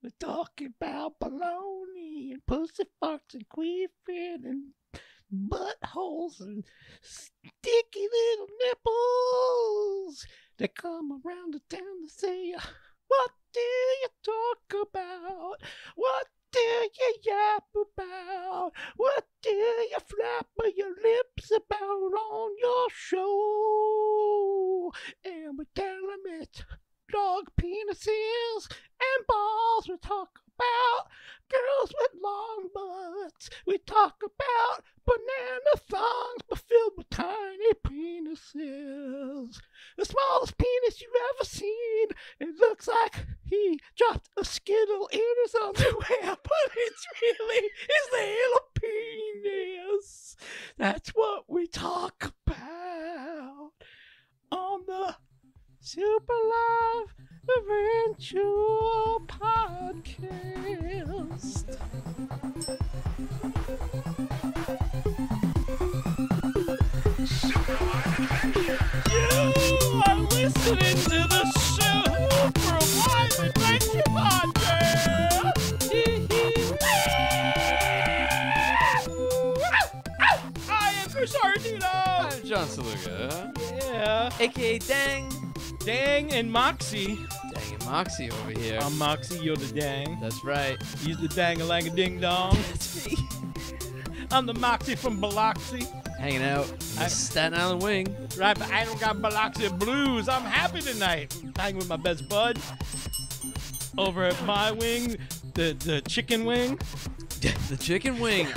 We're talking about baloney and pussy farts and queefing and buttholes and sticky little nipples that come around the town to say, what do you talk about? What do you yap about? What do you flap your lips about on your show? And we tell them it's dog penises and balls. We talk about girls with long butts. We talk about banana thongs but filled with tiny penises. The smallest penis you've ever seen. It looks like he dropped a Skittle in his underwear, but it's really his little penis. That's what we talk about on the Super Live Eventual Podcast. You are listening to the Super Live Adventure Podcast. I am Chris Ardino. I'm John Saluga. Yeah. AKA Dang. Dang and Moxie. Dang and Moxie over here. I'm Moxie, you're the Dang. That's right. He's the Dang-a-lang-a-ding-dong. That's me. I'm the Moxie from Biloxi. Hanging out in the Staten Island wing. Right, but I don't got Biloxi blues. I'm happy tonight. Hanging with my best bud. Over at my wing, the chicken wing. The chicken wing.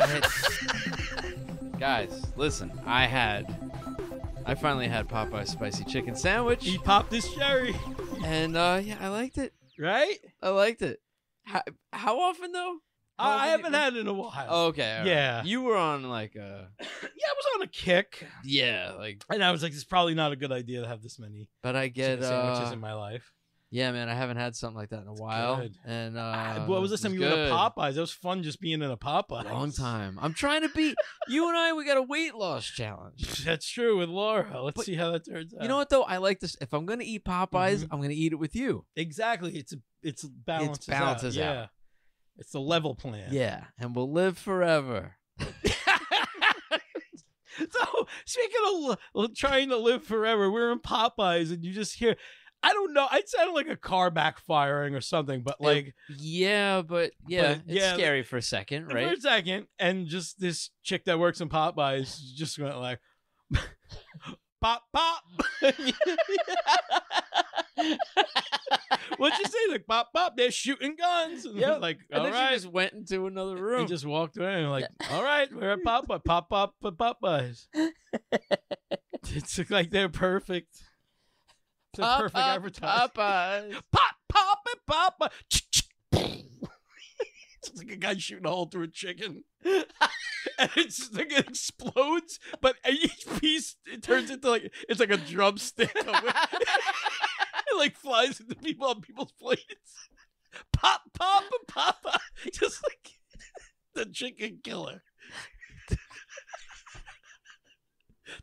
Guys, listen. I finally had Popeye's spicy chicken sandwich. He popped his cherry. And yeah, I liked it. Right? I liked it. How often though? I haven't had it in a while. Oh, okay. All yeah. Right. You were on like a... Yeah, I was on a kick. Yeah, like... And I was like, it's probably not a good idea to have this many but I get sandwiches in my life. Yeah, man, I haven't had something like that in a while. Good. And what was this time you went to Popeyes? It was fun just being in a Popeyes. Long time. I'm trying to beat you and I. We got a weight loss challenge. That's true with Laura. Let's see how that turns out. You know what though? I like this. If I'm gonna eat Popeyes, I'm gonna eat it with you. Exactly. It's balances out. Yeah. It's the level plan. Yeah, and we'll live forever. So speaking of trying to live forever, we're in Popeyes and you just hear. I don't know. It sounded like a car backfiring or something, but like... It's scary for a second, right? For a second, and just this chick that works in Popeyes just went like, pop, pop. What'd you say? Like, pop, pop, they're shooting guns. And yeah, like, and all then right. she just went into another room. And just walked away and like, all right, we're at Popeye. Pop, pop, Popeyes. It's like they're perfect. It's a perfect advertising. Popeyes. Pop, pop, and pop. It's like a guy shooting a hole through a chicken. And it's just like it explodes, but each piece it turns into like it's like a drumstick. It like flies into people on people's plates. Pop, pop, and pop. Just like the chicken killer.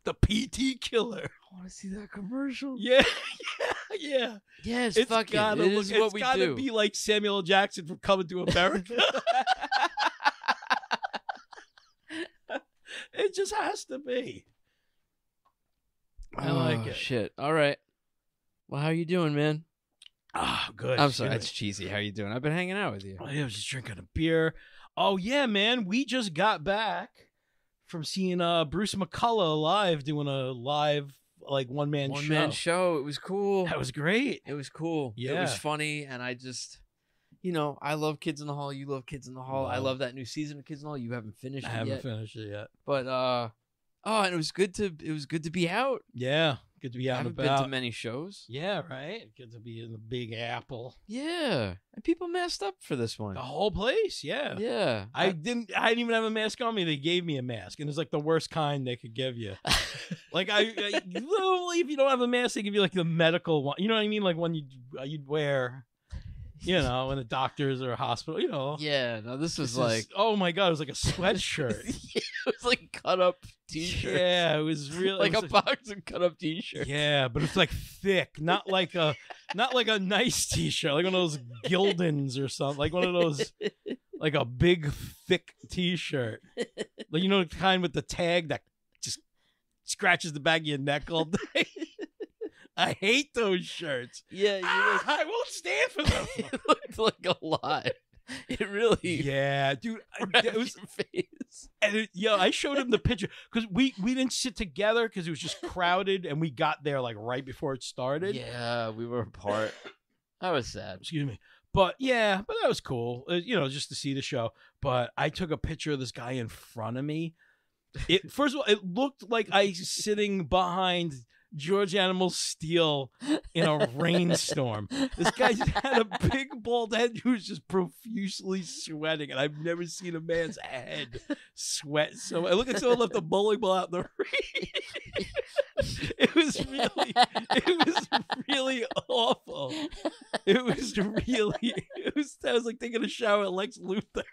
The PT killer. I want to see that commercial. Yeah. Yes, It's fuck gotta it. look. This is what It's we gotta do. be like Samuel L. Jackson from Coming to America. It just has to be. I like it. Shit. All right. Well, how you doing, man? Ah, good. I'm sorry. Good. That's cheesy. How you doing? I've been hanging out with you. I was just drinking a beer. Oh yeah, man. We just got back from seeing Bruce McCullough live, doing a live like one man show. It was cool. That was great. It was cool. Yeah. It was funny, and I just, I love Kids in the Hall. You love Kids in the Hall. I love that new season of Kids in the Hall. You haven't finished it yet. I haven't finished it yet. But and it was good to be out. Yeah, good to be out I and haven't about. been to many shows. Yeah, right. Good to be in the Big Apple. Yeah, and people messed up for this one. The whole place. Yeah. Yeah. I didn't even have a mask on me. They gave me a mask, and it's like the worst kind they could give you. Like I literally, if you don't have a mask, they give you like the medical one. You know what I mean? Like one you'd wear, in a doctor's or a hospital. Yeah. No, this was like, oh my god, it was like a sweatshirt. It was like cut up t-shirt. Yeah, it was really like a box of cut up t-shirts. Yeah, but it's like thick, not like a not like a nice t-shirt, like one of those Gildans or something, like one of those, like a big thick t-shirt, like the kind with the tag that just scratches the back of your neck all day. I hate those shirts. Yeah, I won't stand for them. It looked like a lot. It really, yeah, dude. It was your face. And I showed him the picture because we didn't sit together because it was just crowded, and we got there like right before it started. Yeah, we were apart. I was sad. Excuse me. But that was cool. Just to see the show. But I took a picture of this guy in front of me. First of all, it looked like I was sitting behind George Animal Steel in a rainstorm. This guy just had a big bald head who was just profusely sweating, and I've never seen a man's head sweat so. I look at someone left a bowling ball out in the rain. It was really awful. I was like taking a shower at Lex Luthor.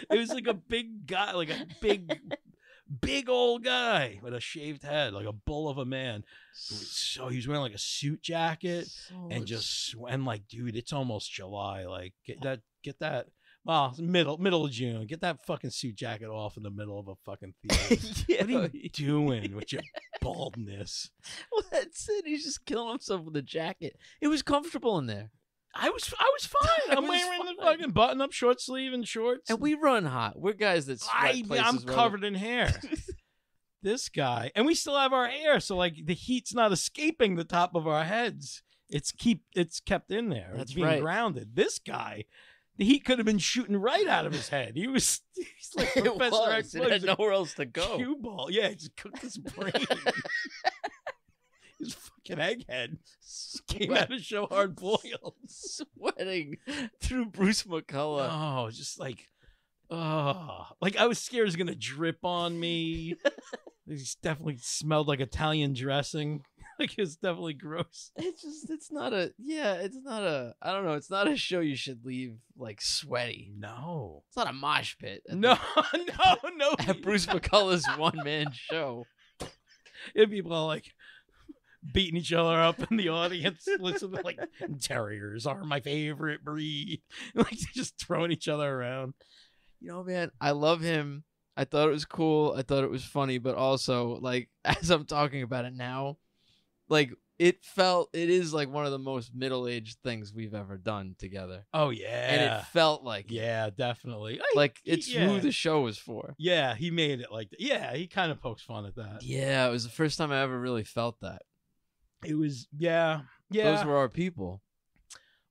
It was like a big guy, like a big old guy with a shaved head, like a bull of a man. So he was wearing like a suit jacket and like, dude, it's almost July. Like get that. Well, middle of June. Get that fucking suit jacket off in the middle of a fucking theater. What are you doing with your baldness? Well, that's it. He's just killing himself with a jacket. It was comfortable in there. I was fine. I'm wearing the fucking button-up short sleeve and shorts. And we run hot. We're guys that sweat I'm covered in hair. This guy. And we still have our hair, so like the heat's not escaping the top of our heads. It's kept in there. That's it's being grounded. This guy, the heat could have been shooting right out of his head. He's like Professor X. It had nowhere else to go. Cue ball. Yeah, he just cooked his brain. His fucking egghead came out of show hard boiled, sweating through Bruce McCullough. Oh, just like I was scared it was gonna drip on me. It definitely smelled like Italian dressing. Like it was definitely gross. It's not I don't know. It's not a show you should leave like sweaty. No, it's not a mosh pit. No. At Bruce McCullough's one-man show, people are like beating each other up in the audience. Listen to like terriers are my favorite breed. Like just throwing each other around. Man, I love him. I thought it was cool. I thought it was funny, but also like as I'm talking about it now, like it is like one of the most middle-aged things we've ever done together. Oh yeah. And it felt like definitely. It's who the show was for. Yeah, he made it like that. Yeah, he kind of pokes fun at that. Yeah, it was the first time I ever really felt that. It was, yeah. Those were our people.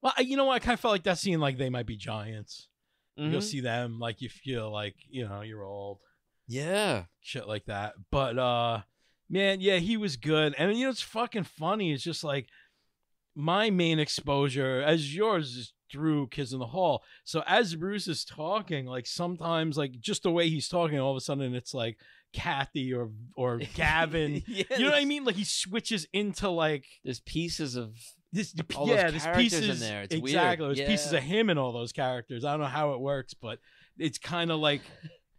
Well, you know what? I kind of felt like that scene, like They Might Be Giants. Mm-hmm. You'll see them, like you feel like, you're old. Yeah. Shit like that. But, man, yeah, he was good. And, it's fucking funny. It's just like my main exposure, as yours, is through Kids in the Hall. So as Bruce is talking, like sometimes, like just the way he's talking, all of a sudden it's like Kathy or Gavin. Yeah, you know what I mean? Like he switches into like there's pieces of there's characters pieces in there. It's exactly. Weird. There's pieces of him in all those characters. I don't know how it works, but it's kind of like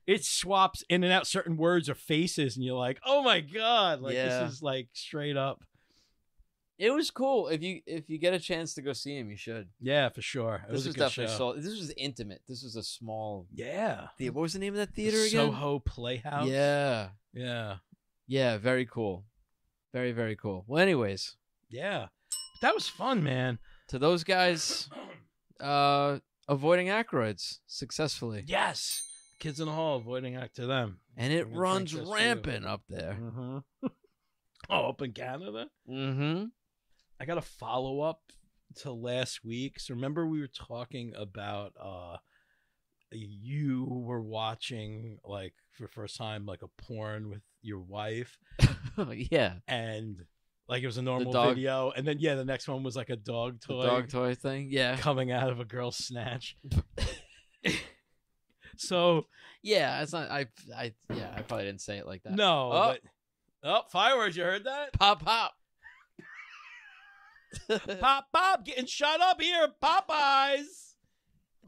it swaps in and out certain words or faces, and you're like, oh my god, like this is like straight up. It was cool. If you get a chance to go see him, you should. Yeah, for sure. This was definitely show. This was intimate. This was a small. Yeah. What was the name of that theater again? Soho Playhouse. Yeah. Yeah. Yeah. Very cool. Very, very cool. Well, anyways. Yeah. That was fun, man. To those guys, avoiding acroids successfully. Yes. Kids in the Hall avoiding to them. And it runs rampant up there. Mm-hmm. Oh, up in Canada? Mm-hmm. I got a follow-up to last week. So remember we were talking about you were watching, like, for the first time, like, a porn with your wife. Yeah. And, like, it was a normal video. And then, the next one was, like, a dog toy. The dog toy thing? Yeah. Coming out of a girl's snatch. So... Yeah, it's not... I probably didn't say it like that. No, but... Oh, fireworks, you heard that? Pop, pop. Pop, pop, getting shut up here, Popeyes.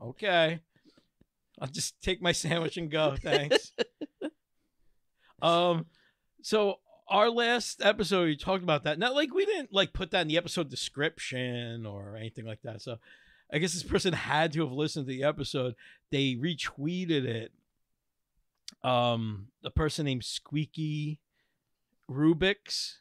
Okay. I'll just take my sandwich and go, thanks. So our last episode, we talked about that. Not like we didn't like put that in the episode description or anything like that. So I guess this person had to have listened to the episode. They retweeted it. A person named Squeaky Rubix,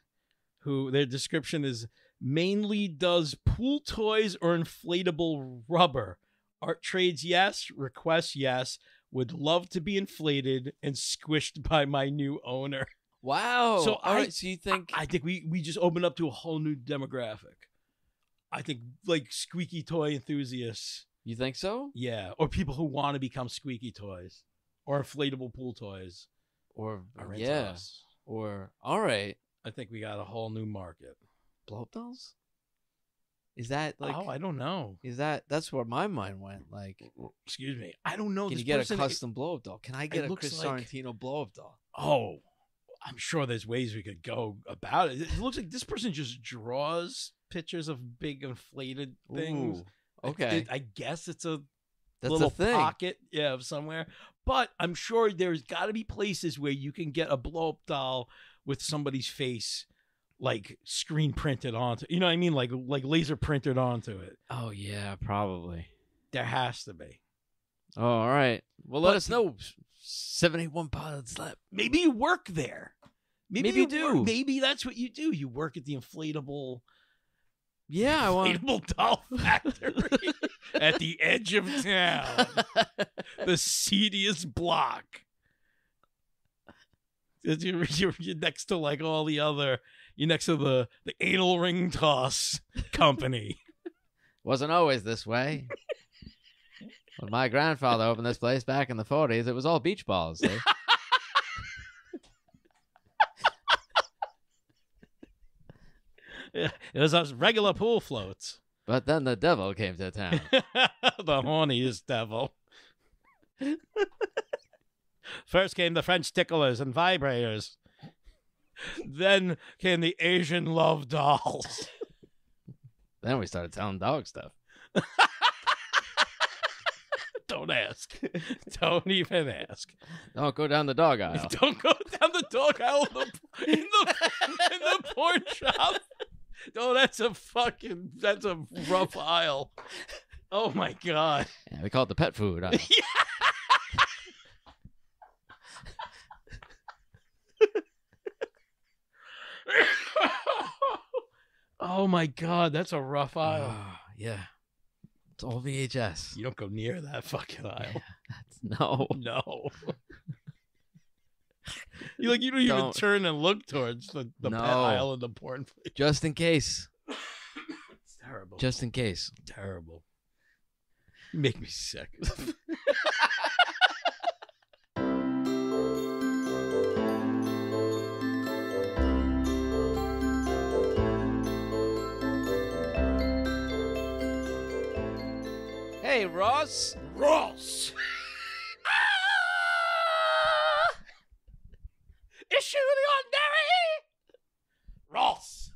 who their description is mainly does pool toys or inflatable rubber. Art trades, yes. Requests, yes. Would love to be inflated and squished by my new owner. Wow. So all right. So you think? I think we just opened up to a whole new demographic. I think like squeaky toy enthusiasts. You think so? Yeah, or people who want to become squeaky toys or inflatable pool toys. Or into us. Or all right. I think we got a whole new market. Blow up dolls? Is that like? Oh, I don't know. Is that's where my mind went? Like, excuse me, I don't know. Can you get a custom blow up doll? Can I get a Chris Sorrentino blow up doll? Oh, I'm sure there's ways we could go about it. It looks like this person just draws pictures of big inflated things. Ooh, okay, I guess it's a that's little a thing. pocket, of somewhere. But I'm sure there's got to be places where you can get a blow up doll with somebody's face, like screen printed onto. You know what I mean? Like laser printed onto it. Oh yeah, probably. There has to be. Oh, all right. Well, let us know. 781 Pilots Lab. Maybe you work there. Maybe you do. Maybe that's what you do. You work at the inflatable. Yeah, inflatable doll factory at the edge of town. The seediest block. You're next to like all the other. You're next to the anal ring toss company. Wasn't always this way. When my grandfather opened this place back in the 40s, it was all beach balls. See? Yeah, it was us regular pool floats. But then the devil came to town. The horniest devil. First came the French ticklers and vibrators. Then came the Asian love dolls. Then we started telling dog stuff. Don't ask. Don't even ask. Don't go down the dog aisle. Don't go down the dog aisle in the porn shop. No, that's a rough aisle. Oh my God. Yeah, we call it the pet food aisle. Oh my God, that's a rough aisle. Yeah. It's all VHS. You don't go near that fucking aisle. No. You don't even turn and look towards the pet aisle in the porn place. Just in case. It's terrible. Just in case. Terrible. You make me sick. Hey, Ross. Ross. Issue the ordinary. Ross.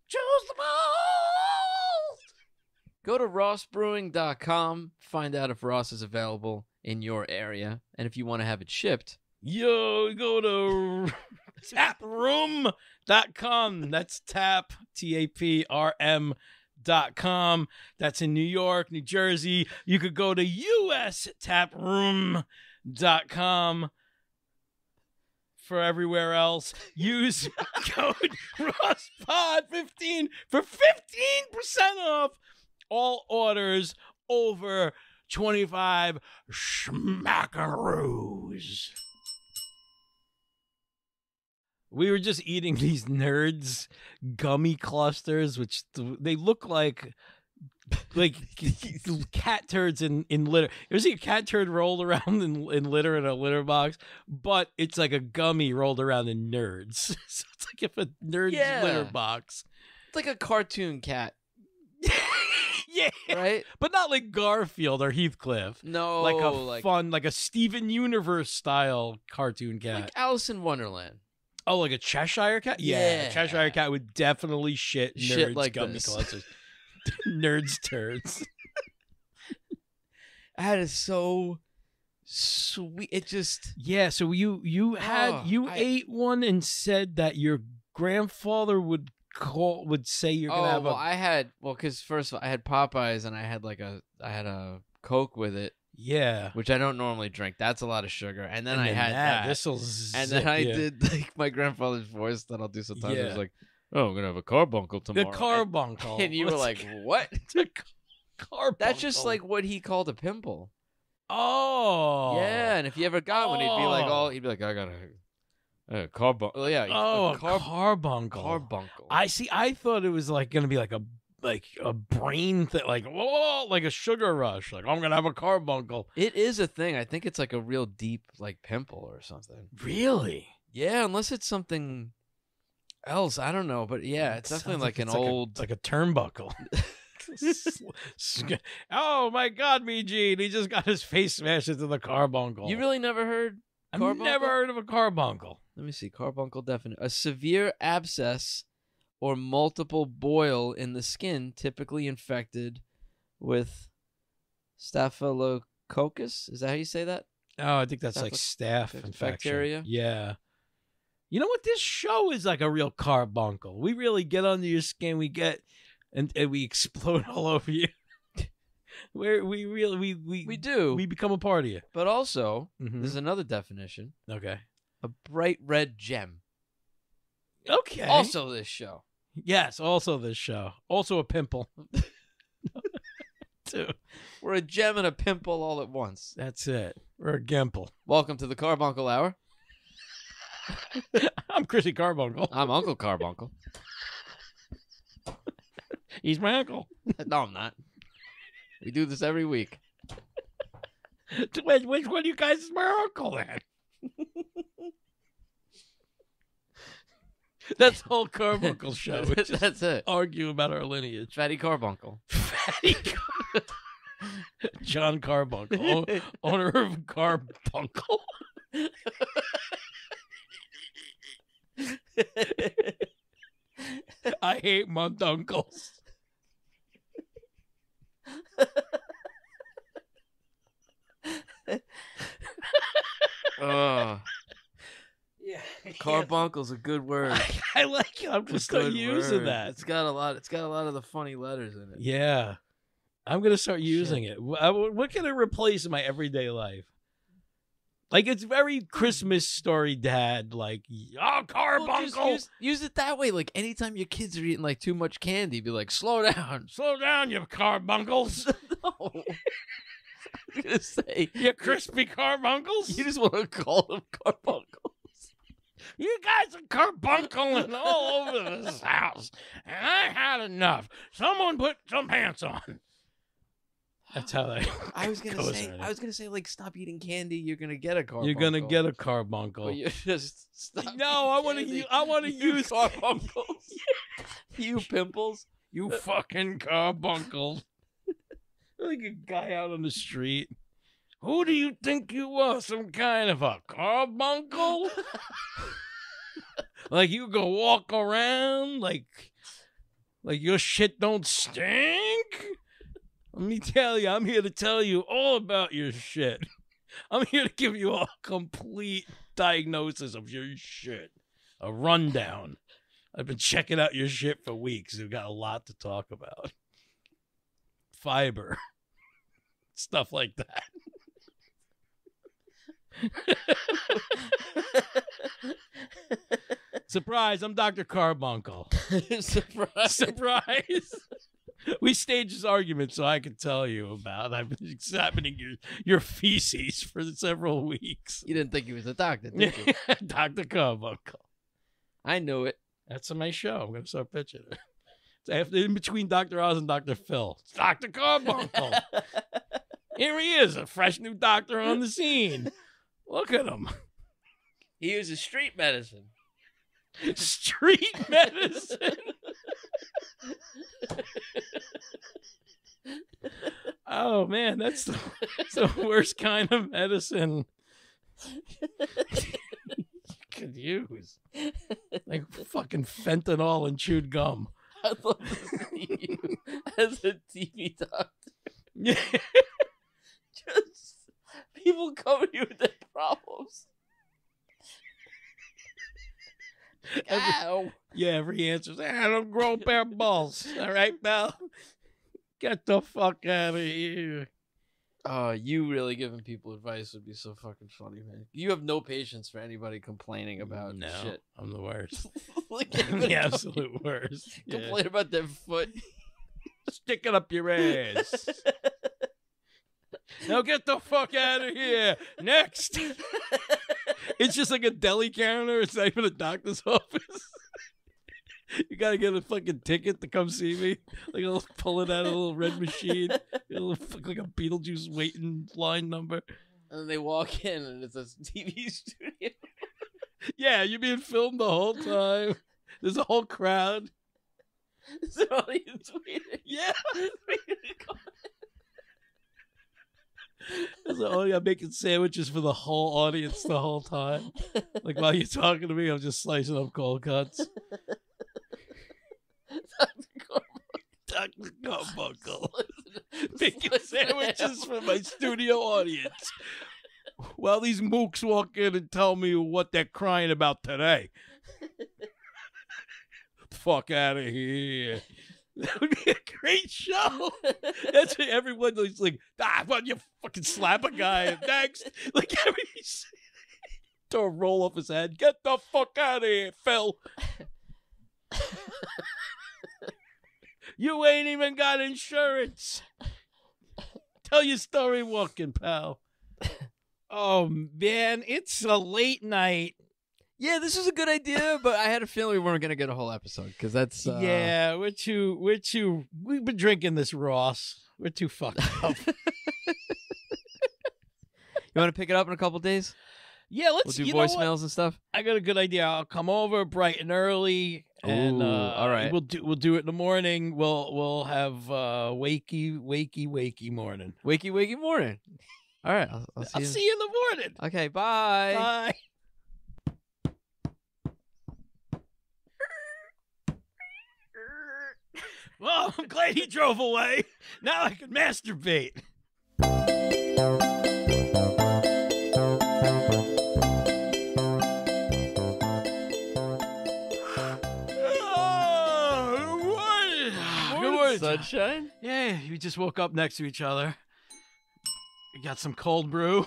Choose the most. Go to rossbrewing.com. Find out if Ross is available in your area. And if you want to have it shipped. Yo, go to taproom.com. That's tap, TAPRM.com. That's in New York, New Jersey. You could go to USTaproom.com for everywhere else. Use code RossPod15 for 15% off all orders over 25 schmackaroos. We were just eating these nerds gummy clusters, which they look like cat turds in litter. You ever see a cat turd rolled around in litter in a litter box? But it's like a gummy rolled around in nerds. So it's like if a nerd's litter box. It's like a cartoon cat. Yeah. Right? But not like Garfield or Heathcliff. No. Like a Steven Universe style cartoon cat. Like Alice in Wonderland. Oh, like a Cheshire cat? Yeah. A Cheshire cat would definitely shit nerds like gummy this. clusters. Nerds turds. That is so sweet. It just Yeah, so you ate one and said that your grandfather would say you're gonna have because first of all I had Popeyes and I had a Coke with it. Yeah, which I don't normally drink. That's a lot of sugar. And then I had that. And then I did like my grandfather's voice that I'll do sometimes. It was like, "Oh, I'm gonna have a carbuncle tomorrow." The carbuncle. And you were like, "What?" Carbuncle. That's just like what he called a pimple. Oh, yeah. And if you ever got one, he'd be like, "I got a carbuncle." Yeah. Oh, carbuncle. Carbuncle. I see. I thought it was like gonna be like a brain thing, like like a sugar rush. Like I'm gonna have a carbuncle. It is a thing. I think it's like a real deep like pimple or something. Really? Yeah, unless it's something else. I don't know, but yeah, it's definitely like an old like a turnbuckle. Oh my God, me Gene! He just got his face smashed into the carbuncle. You really never heard? I've never heard of a carbuncle. Let me see. Carbuncle definition: a severe abscess or multiple boil in the skin, typically infected with staphylococcus. Is that how you say that? Oh, I think that's like staph infection. Bacteria. Yeah. You know what? This show is like a real carbuncle. We really get under your skin. We get and we explode all over you. We do. We become a part of you. But also, there's another definition. Okay. A bright red gem. Okay. Also this show. Yes, also this show. Also a pimple. Too. We're a gem and a pimple all at once. That's it. We're a gimple. Welcome to the Carbuncle Hour. I'm Chrissy Carbuncle. I'm Uncle Carbuncle. He's my uncle. No, I'm not. We do this every week. Which one of you guys is my uncle then? That's the whole Carbuncle show. That's it. Argue about our lineage. Fatty Carbuncle. Fatty John Carbuncle, owner of Carbuncle. I hate montuncles. Oh. Yeah. Carbuncle's a good word. I like it. I'm just start using that. It's got a lot of the funny letters in it. Yeah. I'm going to start using it. What can it replace in my everyday life? Like, it's very Christmas story dad, like, oh, carbuncle. Well, use it that way. Like, anytime your kids are eating, like, too much candy, be like, slow down. Slow down, you carbuncles. No. I was going to say. You crispy carbuncles? You just want to call them carbuncles. You guys are carbunculing all over this house, and I had enough. Someone put some pants on. That's how that. I was gonna say, like, stop eating candy. You're gonna get a carbuncle. You're gonna get a carbuncle. But you just stop. No, I want to use carbuncles. You pimples. You fucking carbuncles. Like a guy out on the street. Who do you think you are? Some kind of a carbuncle? Like you go walk around like your shit don't stink? Let me tell you, I'm here to tell you all about your shit. I'm here to give you a complete diagnosis of your shit. A rundown. I've been checking out your shit for weeks. We've got a lot to talk about. Fiber. Stuff like that. Surprise, I'm Dr. Carbuncle. Surprise. We staged this argument so I could tell you about. I've been examining your feces for several weeks. You didn't think he was a doctor, did you? Dr. Carbuncle. I knew it. That's my show. I'm going to start pitching it. It's in between Dr. Oz and Dr. Phil. It's Dr. Carbuncle. Here he is, a fresh new doctor on the scene. Look at him. He uses street medicine. Street medicine? Oh, man, that's the worst kind of medicine you could use. Like fucking fentanyl and chewed gum. I'd love to see you as a TV doctor. Yeah. Just people coming Yeah, every answer is, I don't grow a pair of balls. All right, pal? Get the fuck out of here. You really giving people advice would be so fucking funny, man. You have no patience for anybody complaining about shit. I'm the worst. Like, I'm the absolute worst. Complain about their foot. Stick it up your ass. Now get the fuck out of here. Next. It's just like a deli counter. It's not even a doctor's office. You gotta get a fucking ticket to come see me. Like I'll pull it out of a little red machine. It'll look like a Beetlejuice waiting line number. And then they walk in and it's a TV studio. Yeah, you're being filmed the whole time. There's a whole crowd. Is it all you tweeting? Yeah. I'm making sandwiches for the whole audience the whole time. Like while you're talking to me, I'm just slicing up cold cuts. Dr. Carbuncle. Making sandwiches for my studio audience. While these mooks walk in and tell me what they're crying about today. Fuck out of here. That would be a great show. That's what everyone is like, well, you fucking slap a guy next. Like, throw a roll off his head. Get the fuck out of here, Phil. You ain't even got insurance. Tell your story walking, pal. Oh, man, it's a late night. Yeah, this is a good idea, but I had a feeling we weren't going to get a whole episode because that's... Yeah, we've been drinking this Ross. We're too fucked up. You want to pick it up in a couple days? Yeah, We'll do voicemails and stuff. I got a good idea. I'll come over bright and early, and all right, we'll do it in the morning. We'll have wakey morning. Wakey morning. All right, I'll see you in the morning. Okay, bye. Bye. Well, I'm glad he drove away. Now I can masturbate. Good morning, sunshine. Yeah, we just woke up next to each other. We got some cold brew.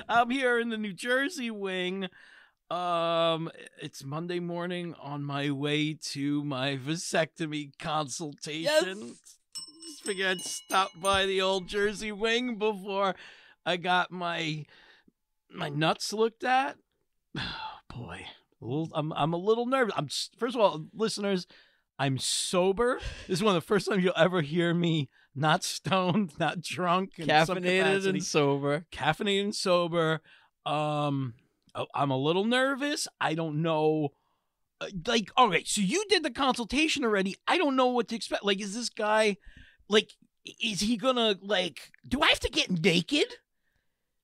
I'm here in the New Jersey wing. It's Monday morning on my way to my vasectomy consultation. Yes. Just figured I'd stop by the old Jersey wing before I got my nuts looked at. Oh, boy. I'm a little nervous. First of all, listeners, I'm sober. This is one of the first times you'll ever hear me not stoned, not drunk, caffeinated and sober. Caffeinated and sober. I'm a little nervous. I don't know. Like, all right, so you did the consultation already. I don't know what to expect. Like, is this guy, like, is he gonna, like, do I have to get naked?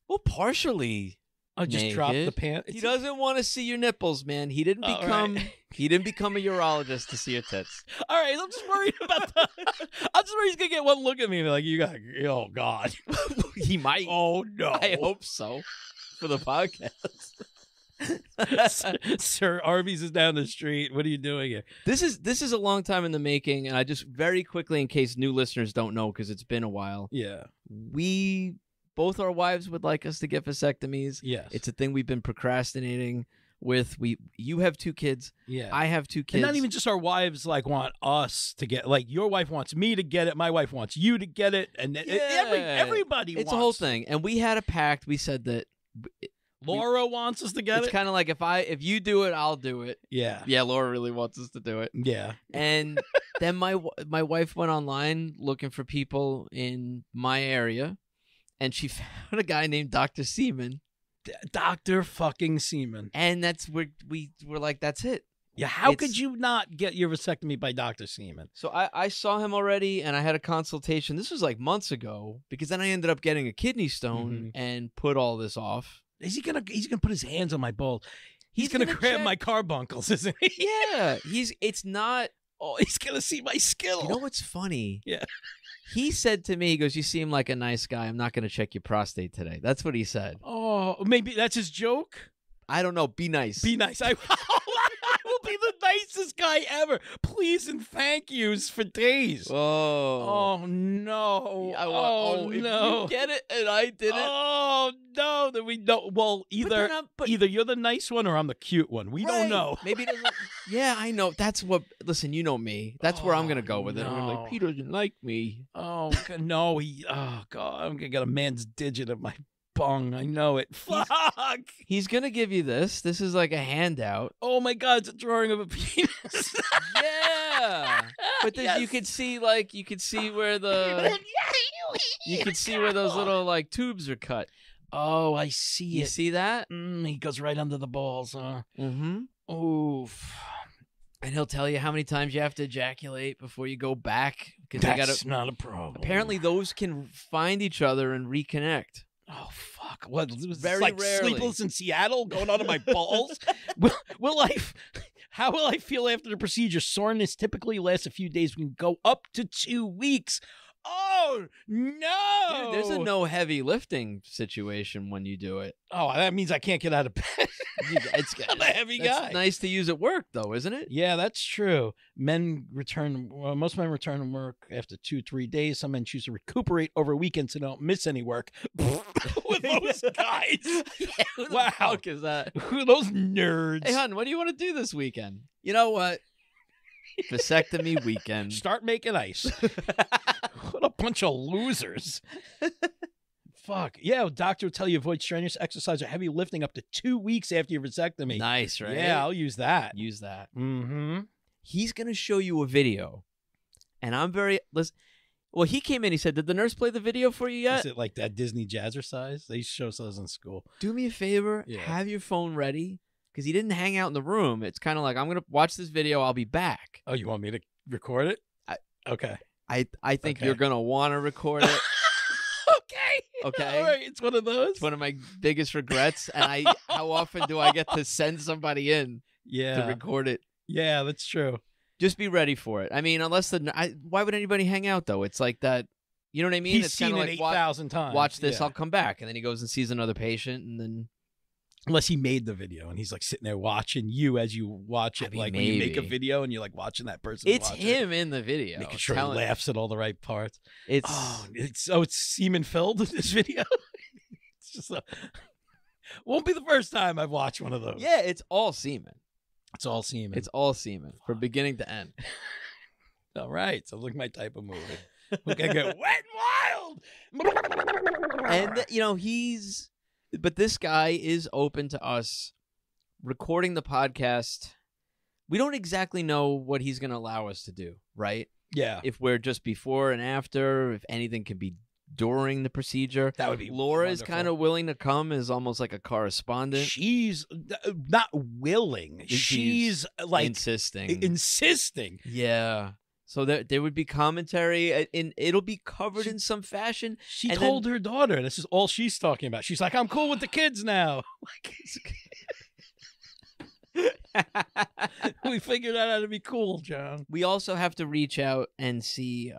Well, partially. I'll just naked. drop the pants. He doesn't want to see your nipples, man. He didn't become he didn't become a urologist to see your tits. All right, I'm just worried about that. I'm just worried he's gonna get one look at me and be like, you got, oh God. He might. Oh no. I hope so. For the podcast. Sir, Arby's is down the street. What are you doing here? This is a long time in the making, and I just very quickly, in case new listeners don't know, because it's been a while. Yeah. Both our wives would like us to get vasectomies. Yes. It's a thing we've been procrastinating with. You have 2 kids. Yeah. I have 2 kids. And not even just our wives like want us to get, like, your wife wants me to get it, my wife wants you to get it, and everybody wants. It's a whole thing. And we had a pact. We said that Laura wants us to get it. It's kind of like if you do it, I'll do it. Yeah. Yeah, Laura really wants us to do it. Yeah. And then my wife went online looking for people in my area, and she found a guy named Dr. Seaman. Dr. fucking Seaman. And that's where we were like, that's it. Yeah, how could you not get your vasectomy by Dr. Seaman? So I saw him already, and I had a consultation. This was like months ago, because then I ended up getting a kidney stone and put all this off. He's gonna put his hands on my balls. He's gonna grab my carbuncles, isn't he? Yeah, it's not. Oh, he's gonna see my skill. You know what's funny? Yeah. He said to me, he goes, "You seem like a nice guy. I'm not gonna check your prostate today." That's what he said. Oh, maybe that's his joke. I don't know. Be nice. Be nice. I nicest guy ever. Please and thank yous for days. Oh no! If you get it and I didn't. Oh no! Then we don't. Well, either you're the nice one or I'm the cute one. We don't know. Maybe it doesn't. Yeah, I know. That's what. Listen, you know me. That's where I'm gonna go with it. I'm gonna be like, Peter doesn't like me. Oh no! Oh god! I'm gonna get a man's digit of my bung. I know it. Fuck! He's gonna give you this. This is like a handout. Oh my god! It's a drawing of a penis. Yeah, but then you could see where the you could see where those little like tubes are cut. Oh, I see it. You see that? He goes right under the balls, huh? Mm-hmm. Oof. And he'll tell you how many times you have to ejaculate before you go back. That's not a problem. Apparently, those can find each other and reconnect. Oh fuck! What? It was Very like rarely. Sleepless in Seattle going on to my balls. How will I feel after the procedure? Soreness typically lasts a few days. We can go up to 2 weeks. Oh no! Dude, there's a no heavy lifting situation when you do it. Oh, that means I can't get out of bed. I'm a heavy guy. It's nice to use at work, though, isn't it? Yeah, that's true. Most men return to work after 2-3 days. Some men choose to recuperate over weekends so they don't miss any work. With those guys. Yeah, who the Wow. fuck is that? Who are those nerds? Hey, hon, what do you want to do this weekend? You know what? Vasectomy weekend. Start making ice. What a bunch of losers. Fuck. Yeah, doctor will tell you avoid strenuous exercise or heavy lifting up to 2 weeks after your vasectomy. Nice, right? Yeah, I'll use that. Use that. Mm-hmm. He's going to show you a video. And I'm very... Well, he came in. He said, did the nurse play the video for you yet? Is it like that Disney Jazzercise? They used to show us those in school. Do me a favor. Yeah. Have your phone ready. Because he didn't hang out in the room. It's kind of like, I'm going to watch this video. I'll be back. Oh, you want me to record it? Okay. I think Okay. you're going to want to record it. Okay. All right. It's one of those. It's one of my biggest regrets. And how often do I get to send somebody in to record it? Yeah, that's true. Just be ready for it. I mean, why would anybody hang out, though? It's like that. You know what I mean? He's it's seen kind it of like 8,000 times. Watch this. Yeah. I'll come back. And then he goes and sees another patient. And then. Unless he made the video and he's like sitting there watching you as you watch it. Like when you make a video and you're like watching that person. It's him in the video. Making sure he laughs at all the right parts. It's semen filled in this video. It's just won't be the first time I've watched one of those. Yeah, it's all semen. It's all semen. It's all semen from beginning to end. All right. Sounds like my type of movie. We can get wet and wild. And, but this guy is open to us recording the podcast. We don't exactly know what he's going to allow us to do, right? Yeah. If we're just before and after, if anything can be during the procedure. That would be Laura's wonderful. kind of willing to come as almost like a correspondent. She's not willing. She's like insisting. Yeah. So there would be commentary, and it'll be covered in some fashion. She told her daughter, this is all she's talking about. She's like, I'm cool with the kids now. We figured out how to be cool, John. We also have to reach out and see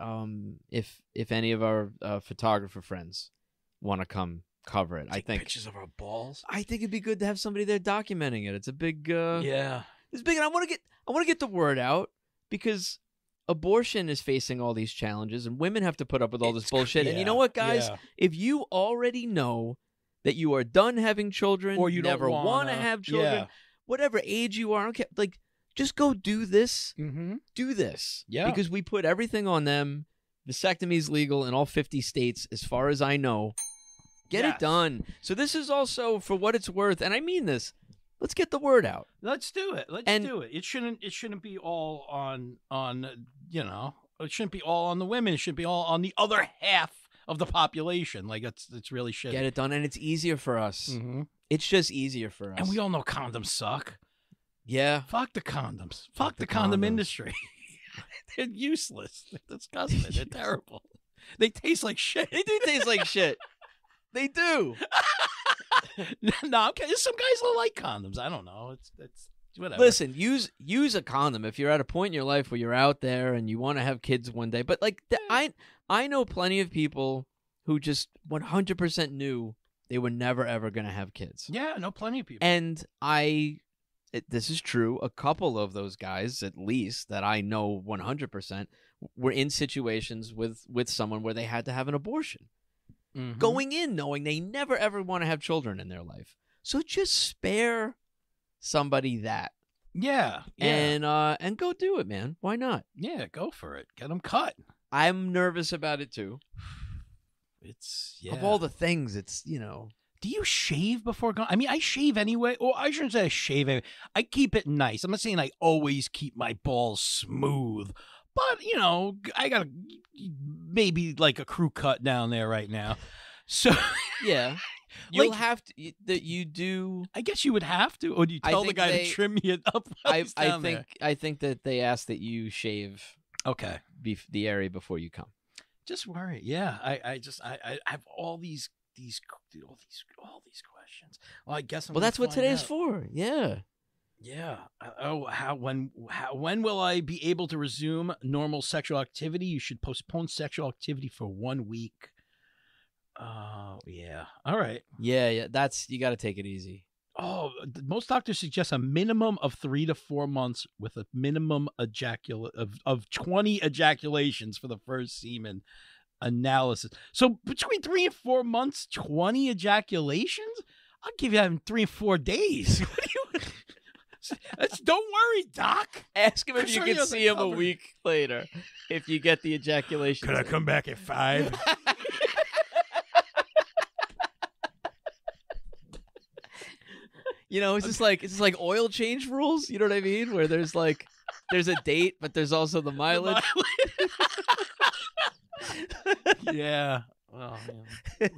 if any of our photographer friends want to come cover it. I think pictures of our balls. I think it'd be good to have somebody there documenting it. It's a big It's big, and I want to get the word out because abortion is facing all these challenges, and women have to put up with all this bullshit. And you know what, guys? Yeah. If you already know that you are done having children, or you never want to have children, whatever age you are, I don't care. Like, just go do this. Mm-hmm. Do this. Yeah. Because we put everything on them. Vasectomy is legal in all 50 states, as far as I know. Get it done. So this is also, for what it's worth, and I mean this, let's get the word out. Let's do it. Let's do it. It shouldn't be all on it shouldn't be all on the women. It should be all on the other half of the population. Like it's really shitty. Get it done, and it's easier for us. Mm-hmm. It's just easier for us. And we all know condoms suck. Yeah. Fuck the condoms. Fuck the condom industry. They're useless. They're disgusting. They're terrible. They taste like shit. They do taste like shit. They do. No, okay. Some guys don't like condoms. I don't know. It's whatever. Listen, use a condom if you're at a point in your life where you're out there and you want to have kids one day. But like, I know plenty of people who just 100% knew they were never ever going to have kids. Yeah, I know plenty of people. And I this is true. A couple of those guys, at least that I know 100%, were in situations with someone where they had to have an abortion, going in knowing they never ever want to have children in their life. So just spare somebody that. Yeah. And go do it, man. Why not? Yeah, go for it. Get them cut. I'm nervous about it too. It's of all the things, it's, you know. Do you shave before going? I mean, I shave anyway. Or I shouldn't say I shave anyway. I keep it nice. I'm not saying I always keep my balls smooth, but you know, I got maybe like a crew cut down there right now. So yeah. You'll have to. You do. I guess you would have to, or do you tell the guy to trim you up? I think that they ask that you shave. Okay. The area before you come. Just worry. Yeah. I have all these questions. Well, I guess. That's what today's for. Yeah. Yeah. When will I be able to resume normal sexual activity? You should postpone sexual activity for 1 week. Oh, yeah. All right. Yeah. You got to take it easy. Oh, most doctors suggest a minimum of 3 to 4 months with a minimum of 20 ejaculations for the first semen analysis. So between 3 and 4 months, 20 ejaculations? I'll give you that in 3 and 4 days. What do you? Don't worry, Doc. Ask him if you can see him a week later if you get the ejaculation. Could I come back at 5? You know, it's just like oil change rules. You know what I mean? Where there's a date, but there's also the mileage. Yeah. Oh man.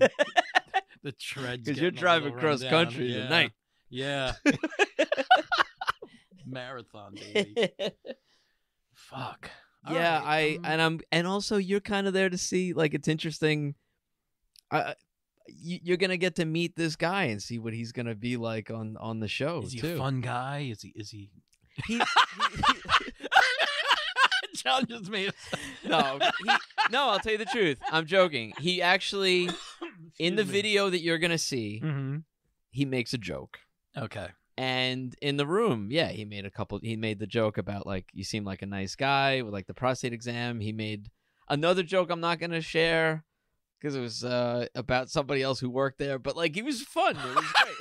The treads. Because you're driving cross country tonight. Yeah. Marathon, baby. Fuck. Yeah, and also you're kind of there to see. Like, it's interesting. You're gonna get to meet this guy and see what he's gonna be like on the show. Is he too. a fun guy? Is he? John just made. No. I'll tell you the truth. I'm joking. He actually, in the video that you're gonna see, he makes a joke. Okay. And in the room, yeah, he made the joke about, like, you seem like a nice guy with, like, the prostate exam. He made another joke I'm not gonna share, because it was about somebody else who worked there, but like, he was fun. It was great.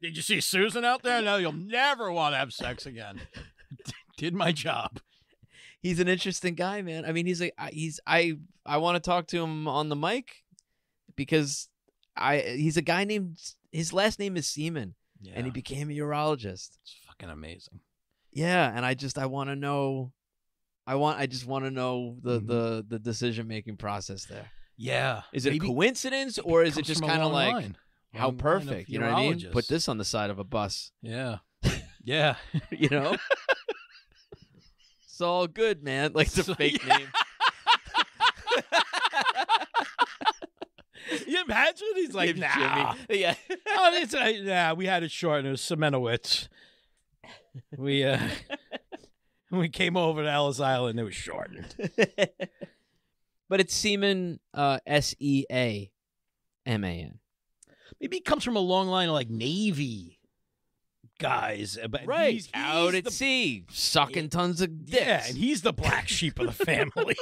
Did you see Susan out there? No, you'll never want to have sex again. Did my job. He's an interesting guy, man. I mean, I want to talk to him on the mic because he's a guy named, his last name is Seaman, and he became a urologist. It's fucking amazing. Yeah, and I want to know. I just want to know the decision-making process there. Yeah. Is it a coincidence, or is it just kind of like, how perfect? You know what I mean? Put this on the side of a bus. Yeah. Yeah. You know? It's all good, man. Like, the fake name. You imagine? He's like, nah. Jimmy. Yeah. Oh, we had it short, and it was Semenowitz. When we came over to Ellis Island, it was shortened. But it's Seaman, Seaman. Maybe he comes from a long line of, like, Navy guys. But right. He's out at sea, sucking tons of dicks. Yeah, and he's the black sheep of the family.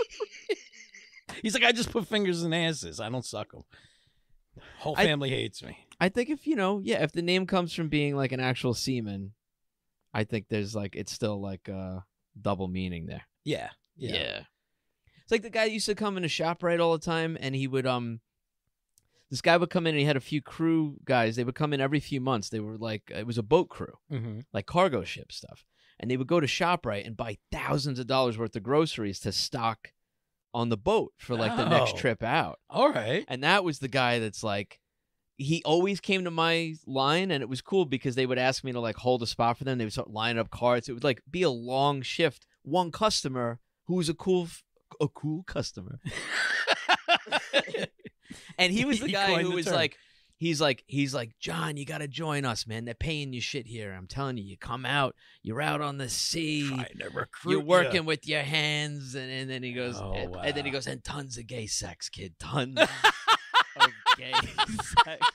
He's like, I just put fingers in asses. I don't suck them. Whole family hates me. I think if the name comes from being like an actual seaman, I think there's like, it's still like a double meaning there. Yeah. It's like the guy that used to come in a ShopRite all the time, and he would this guy would come in and he had a few crew guys. They would come in every few months. They were like, it was a boat crew, like cargo ship stuff. And they would go to ShopRite and buy thousands of dollars worth of groceries to stock on the boat for like the next trip out. All right. And that was the guy that's like, he always came to my line, and it was cool because they would ask me to like hold a spot for them. They would start lining up carts. It would like be a long shift. One customer who was a cool customer. And he was the guy who was like, he's like, John, you got to join us, man. They're paying you shit here. I'm telling you, you come out, you're out on the sea, trying to recruit you're working with your hands. And then he goes, wow. and then he goes, and tons of gay sex, kid, tons of gay sex.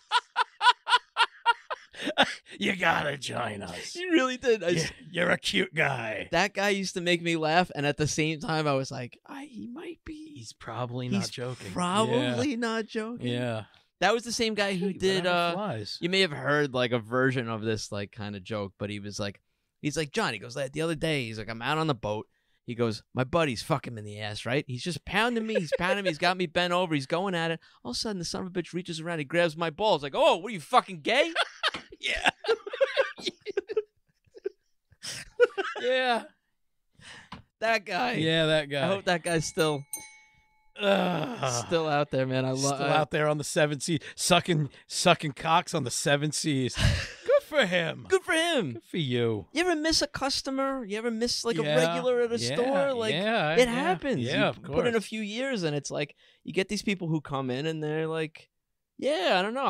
You gotta join us. He really did. You're a cute guy. That guy used to make me laugh, and at the same time, I was like, he might be. He's probably not joking. Probably not joking. Yeah. That was the same guy who did. Flies. You may have heard like a version of this like kind of joke, but he's like, John. He goes, the other day, he's like, I'm out on the boat. He goes, my buddy's fucking him in the ass, right? He's just pounding me. He's pounding me. He's got me bent over. He's going at it. All of a sudden, the son of a bitch reaches around. He grabs my balls. Like, oh, what are you, fucking gay? Yeah. Yeah. That guy. Yeah, that guy. I hope that guy's still out there, man. Still out there on the 7 seas, sucking cocks on the 7 seas. Good for him. Good for him. Good for you. You ever miss a customer? You ever miss like a regular at a store? Like it happens. Yeah, of course. Put in a few years, and it's like you get these people who come in and they're like, yeah, I don't know.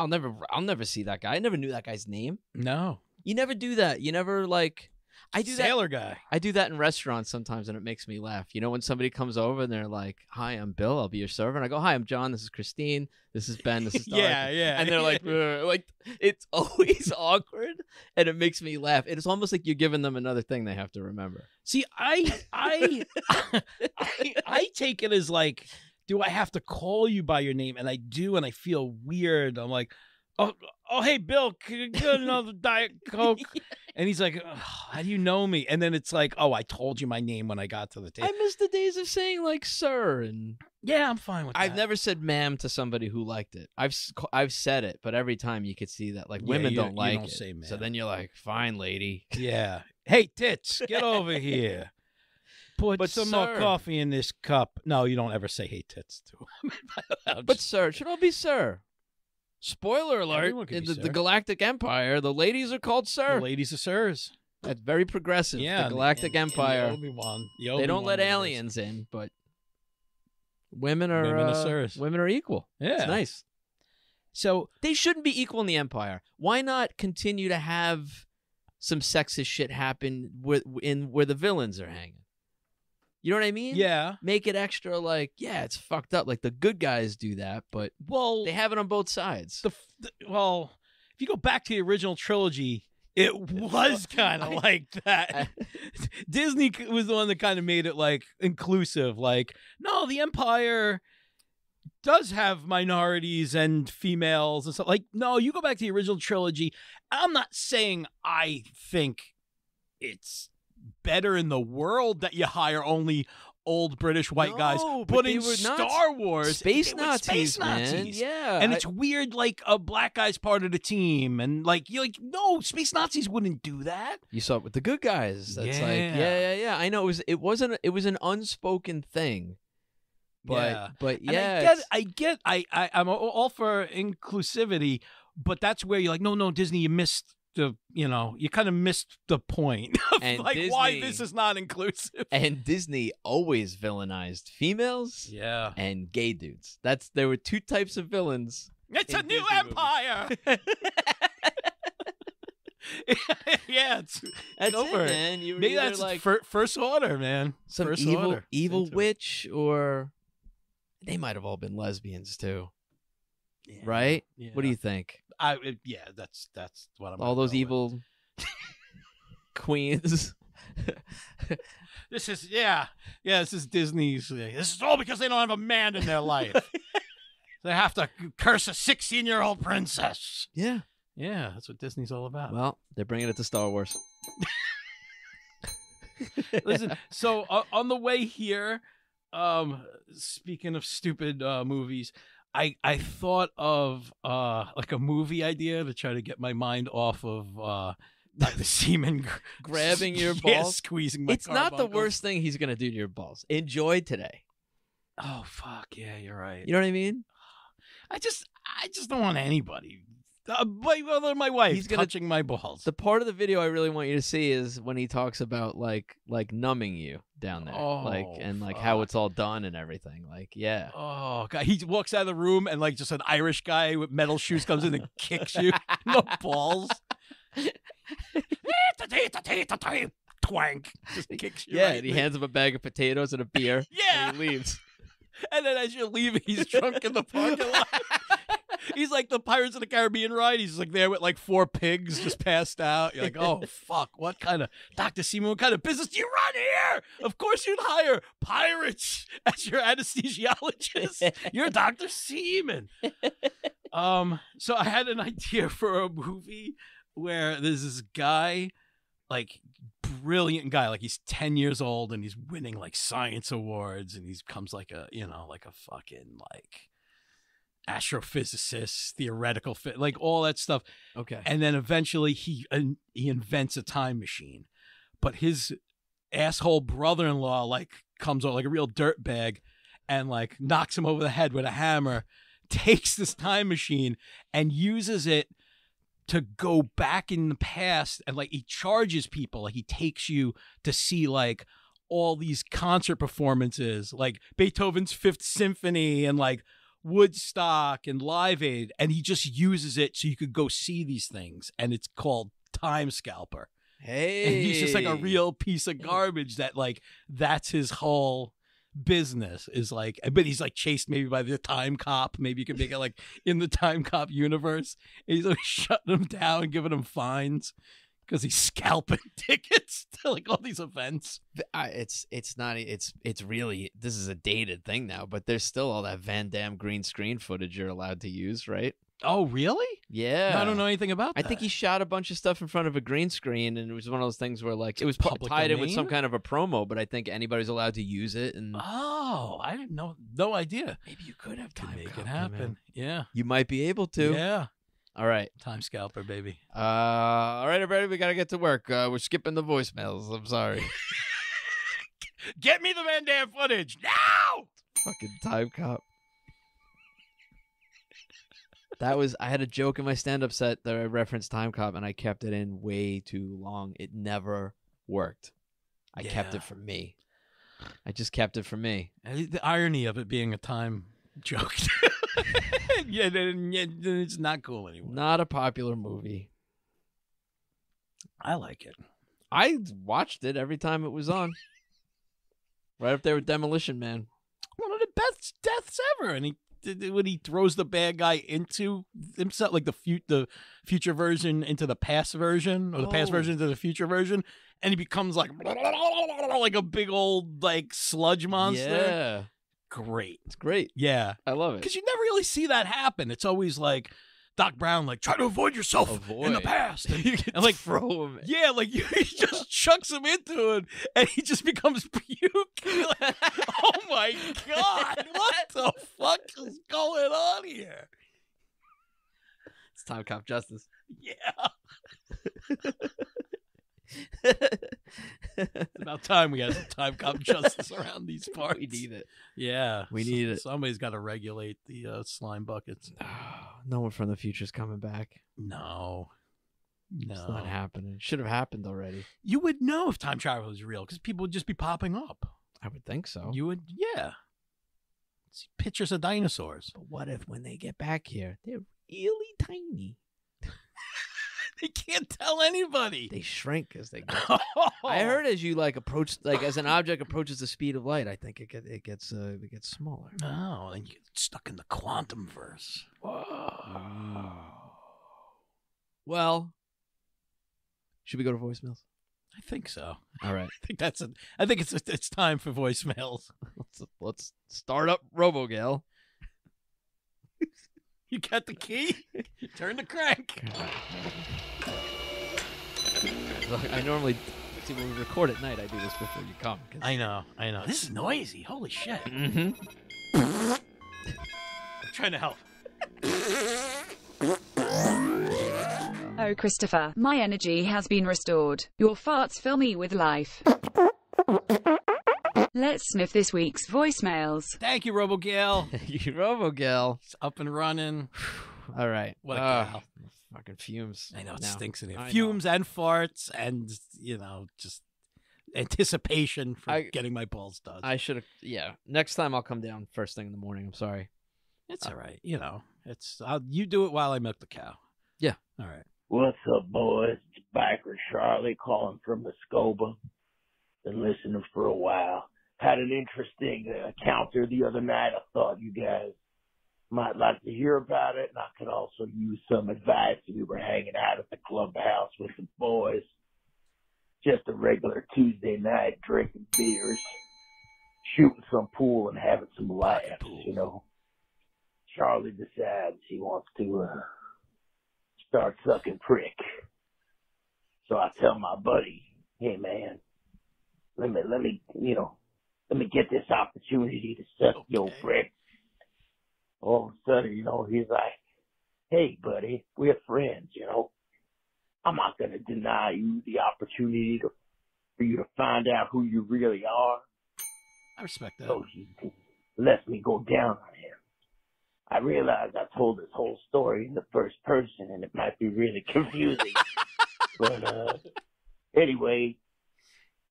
I'll never see that guy. I never knew that guy's name. No. You never do that. You never like. I do Sailor guy. I do that in restaurants sometimes, and it makes me laugh. You know, when somebody comes over and they're like, "Hi, I'm Bill. I'll be your server." And I go, "Hi, I'm John. This is Christine. This is Ben. This is Dorothy." Yeah. And they're like it's always awkward, and it makes me laugh. It's almost like you're giving them another thing they have to remember. See, I take it as like, do I have to call you by your name? And I do, and I feel weird. I'm like, oh, hey, Bill, can you get another Diet Coke? And he's like, oh, how do you know me? And then it's like, oh, I told you my name when I got to the table. I miss the days of saying like sir, and yeah, I'm fine with that. I've never said ma'am to somebody who liked it. I've said it, but every time you could see that like women don't like it. Say ma'am. So then you're like, fine, lady. Yeah. Hey, tits, get over here. Put some more coffee in this cup. No, you don't ever say hey, tits to him. But sir, should all be sir. Spoiler alert, in the Galactic Empire, the ladies are called sir. The ladies are sirs. That's very progressive. Yeah, the Galactic Empire. Obi-Wan, they don't let aliens in, but women are sirs. Women are equal. Yeah. It's nice. So they shouldn't be equal in the Empire. Why not continue to have some sexist shit happen where the villains are hanging? You know what I mean? Yeah. Make it extra like, yeah, it's fucked up. Like the good guys do that, but they have it on both sides. Well, if you go back to the original trilogy, it was kind of like that. Disney was the one that kind of made it like inclusive. Like, no, the Empire does have minorities and females and stuff. Like, no, you go back to the original trilogy. I'm not saying I think it's better in the world that you hire only old British white guys, but in Star Wars, space Nazis, man. Yeah, and it's weird. Like a black guy's part of the team, and like you're like, no, space Nazis wouldn't do that. You saw it with the good guys. That's yeah. I know it was an unspoken thing. But yeah, I'm all for inclusivity, but that's where you're like, no, Disney, you missed. You kind of missed the point of like Disney, why this is not inclusive. And Disney always villainized females, and gay dudes. There were two types of villains. It's a new Disney empire. Yeah, that's over. It, man. Maybe that's like first order, man. Some first evil witch, or they might have all been lesbians too. Yeah. Right? Yeah. What do you think? That's what I'm. All those evil queens. This is This is Disney's. This is all because they don't have a man in their life. They have to curse a 16-year-old princess. Yeah, that's what Disney's all about. Well, they're bringing it to Star Wars. Listen, so on the way here, speaking of stupid movies. I thought of like a movie idea to try to get my mind off of not the semen grabbing your balls, squeezing my. It's not the worst thing he's gonna do to your balls. Enjoy today. Oh fuck yeah, you're right. You know what I mean? I just don't want anybody. My wife he's touching my balls. The part of the video I really want you to see is when he talks about like numbing you down there, and how it's all done and everything. Like, yeah. Oh god, he walks out of the room and like just an Irish guy with metal shoes comes in and kicks you in the balls. Twank, just kicks you. Yeah, right and he hands him a bag of potatoes and a beer. Yeah, and he leaves. And then as you're leaving, he's drunk in the parking lot. He's like the Pirates of the Caribbean ride. He's like there with like 4 pigs just passed out. You're like, oh, fuck. What kind of, Dr. Seaman, what kind of business do you run here? Of course you'd hire pirates as your anesthesiologist. You're Dr. Seaman. So I had an idea for a movie where there's this guy, like brilliant guy, like he's 10 years old and he's winning like science awards and he becomes like a, you know, like a fucking like astrophysicist, theoretical fit, like all that stuff. Okay. And then eventually he invents a time machine, but his asshole brother-in-law like comes out like a real dirtbag and like knocks him over the head with a hammer, takes this time machine and uses it to go back in the past, and like he charges people, like he takes you to see like all these concert performances, like Beethoven's Fifth Symphony and like Woodstock and Live Aid, and he just uses it so you could go see these things, and it's called Time Scalper. Hey, and he's just like a real piece of garbage that like that's his whole business is like, but he's like chased maybe by the time cop. Maybe you could make it like in the time cop universe. And he's always shutting him down and giving him fines because he's scalping tickets to like all these events. It's really, this is a dated thing now, but there's still all that Van Damme green screen footage you're allowed to use, right? Oh, really? Yeah. I don't know anything about that. I think he shot a bunch of stuff in front of a green screen, and it was one of those things where, like, it was public tied in with domain? some kind of a promo, but I think anybody's allowed to use it. And Oh, I didn't know. No idea. maybe you could have Could time make cop it come happen. in. Yeah. You might be able to. Yeah. All right. Time Scalper, baby. All right, everybody, we got to get to work. We're skipping the voicemails. I'm sorry. Get me the Van Damme footage now. Fucking time cop. I had a joke in my stand-up set that I referenced Time Cop, and I kept it in way too long. It never worked. I kept it for me. I just kept it for me. The irony of it being a time joke. Yeah, it's not cool anymore. Not a popular movie. I like it. I watched it every time it was on. Right up there with Demolition Man. One of the best deaths ever. And when he throws the bad guy into himself, like the future version into the past version, or the past version into the future version, and he becomes like a big old like sludge monster. Yeah. Great. It's great. Yeah. I love it. Because you never really see that happen. It's always like Doc Brown, like, try to avoid yourself in the past. And like, throw him. Yeah, like he just chucks him into it, and he just becomes puke. Like, oh my God, what the fuck is going on here? It's Time Cop Justice. Yeah. It's about time we got some Time Cop Justice around these parts. We need it. Yeah. We need it. Somebody's got to regulate the slime buckets. No one from the future's coming back. No. It's not happening. Should have happened already. You would know if time travel was real because people would just be popping up. I would think so. You would, yeah. See pictures of dinosaurs. But what if when they get back here, they're really tiny? They can't tell anybody. They shrink as they go. I heard as you like approach, like as an object approaches the speed of light, I think it gets smaller. Oh, and you get stuck in the quantum verse. Whoa. Well, should we go to voicemails? I think so. All right. I think it's time for voicemails. Let's start up RoboGale. You got the key? Turn the crank. I normally see when we record at night. I do this before you come. I know. This is noisy. Holy shit. Mm-hmm. I'm trying to help. Oh, Christopher, my energy has been restored. Your farts fill me with life. Let's sniff this week's voicemails. Thank you, RoboGale. RoboGale. It's up and running. All right. What a gal. Fucking fumes. I know, it now. stinks in here. I Fumes and farts and, just anticipation for getting my balls done. I should have, yeah. Next time I'll come down first thing in the morning. I'm sorry. It's all right. You do it while I milk the cow. Yeah. All right. What's up, boys? It's Biker Charlie calling from Muskoba. Been listening for a while. Had an interesting encounter the other night. I thought you guys might like to hear about it, and I could also use some advice. We were hanging out at the clubhouse with the boys. Just a regular Tuesday night, drinking beers, shooting some pool, and having some laughs, you know. Charlie decides he wants to start sucking prick. So I tell my buddy, hey, man, let me get this opportunity to suck your prick. All of a sudden, you know, he's like, hey, buddy, we're friends, you know. I'm not going to deny you the opportunity for you to find out who you really are. I respect that. So he lets me go down on him. I realized I told this whole story in the first person, and it might be really confusing. But anyway,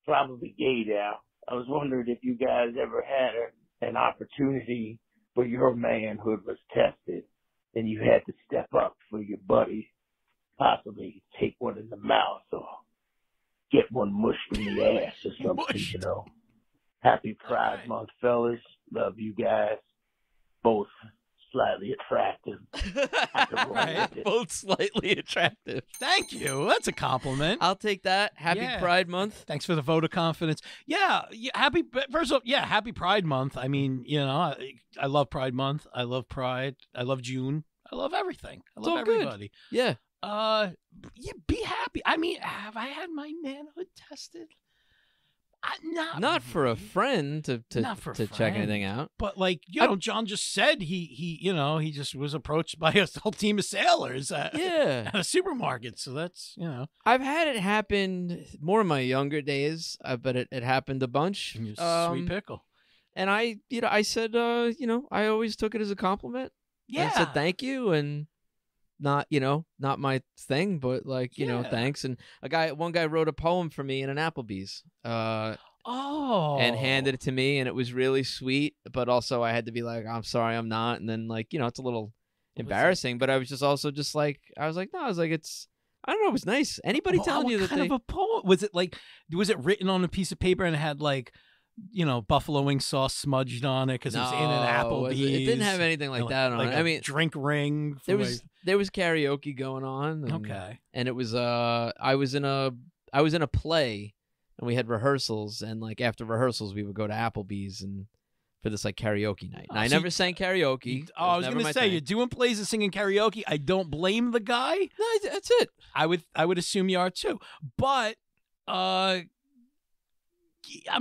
probably gay now. I was wondering if you guys ever had an opportunity where your manhood was tested and you had to step up for your buddy, possibly take one in the mouth or get one mushed in the ass or something, you know. Happy Pride Month, fellas. Love you guys. Both slightly attractive. Right. Both slightly attractive. Thank you. That's a compliment. I'll take that. Happy Pride Month. Thanks for the vote of confidence. Yeah, happy Pride Month. I mean, you know, I love Pride Month. I love Pride. I love June. I love everything. I love everybody. Good. Yeah. Be happy. I mean, have I had my manhood tested? Not for a friend to check anything out. But like, you know, John just said he just was approached by a whole team of sailors at a supermarket. So that's, you know. I've had it happen more in my younger days, but it happened a bunch. Sweet pickle. And I said, I always took it as a compliment. Yeah. I said thank you, and not my thing, but like, you know, thanks. And one guy wrote a poem for me in an Applebee's. And handed it to me, and it was really sweet, but also I had to be like, I'm sorry, I'm not. And then, like, you know, it's a little embarrassing, but I was just also just like, I was like, it's, I don't know, it was nice. Anybody telling you that kind of a poem? Was it written on a piece of paper and it had like, you know, buffalo wing sauce smudged on it because it was in an Applebee's? It didn't have anything like that on it. I mean, drink ring. There was karaoke going on. And, and it was I was in a play. And we had rehearsals, and like after rehearsals, we would go to Applebee's and for this like karaoke night. And I never sang karaoke. I was going to say, you're doing plays and singing karaoke. I don't blame the guy. No, that's it. I would assume you are too, but I'm